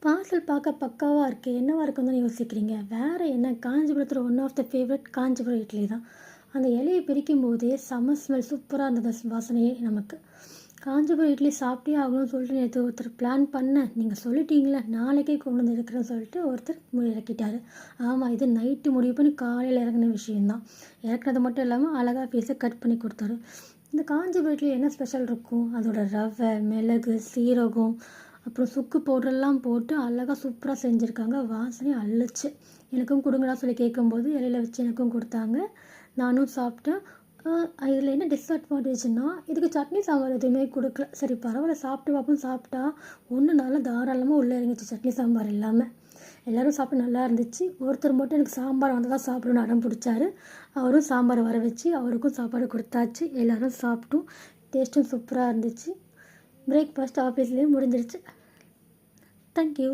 Parcel பார்க்க பக்காவாக இருக்குது. என்னவா இருக்குன்னு தானே யோசிக்கிறீங்க. வேறு என்ன, காஞ்சிபுரத்தில் one of the favourite Kanchipuram idli தான். அந்த இலையை பிரிக்கும் போதே செம்ம ஸ்மெல், சூப்பராக இருந்தது வாசனையே நமக்கு. காஞ்சிபுரம் இட்லி சாப்பிட்டே ஆகணும்னு சொல்லிட்டு நேற்று ஒருத்தர் பிளான் பண்ணேன். நீங்கள் சொல்லிட்டீங்களே நாளைக்கே கொண்டு வந்து இருக்கிறேன்னு சொல்லிட்டு ஒருத்தர் இறக்கிட்டார். ஆமாம், இது நைட்டு முடிவு பண்ணி காலையில் இறங்கின விஷயந்தான். இறக்குனது மட்டும் இல்லாமல் அழகாக பீஸை கட் பண்ணி கொடுத்தாரு. இந்த காஞ்சிபுரம் இட்லி என்ன ஸ்பெஷல் இருக்கும், அதோட ரவை, மிளகு, சீரகம், அப்புறம் சுக்கு பவுடரெல்லாம் போட்டு அழகாக சூப்பராக செஞ்சுருக்காங்க. வாசனை அள்ளுச்சு. எனக்கும் கொடுங்கடா சொல்லி கேட்கும்போது இலையில வச்சு எனக்கும் கொடுத்தாங்க. நானும் சாப்பிட்டேன். இதில் என்ன டிஸ்அட்வான்டேஜ்னா, இதுக்கு சட்னி சாம்பார் எதுவுமே கொடுக்கல. சரி பரவாயில்ல, சாப்பிட்டு பார்ப்போம். சாப்பிட்டா ஒன்று நல்லா தாராளமாக உள்ளே இறங்கிச்சு சட்னி சாம்பார் இல்லாமல். எல்லோரும் சாப்பிட்டு நல்லா இருந்துச்சு. ஒருத்தர் மட்டும் எனக்கு சாம்பார் வந்து தான் சாப்பிடணும்னு அடம் பிடிச்சாரு. அவரும் சாம்பார் வர வச்சு அவருக்கும் சாப்பாடு கொடுத்தாச்சு. எல்லோரும் சாப்பிட்டோம். டேஸ்ட்டும் சூப்பராக இருந்துச்சு. பிரேக்ஃபாஸ்ட் ஆஃபீஸ்லேயும் முடிஞ்சிருச்சு. தேங்க்யூ.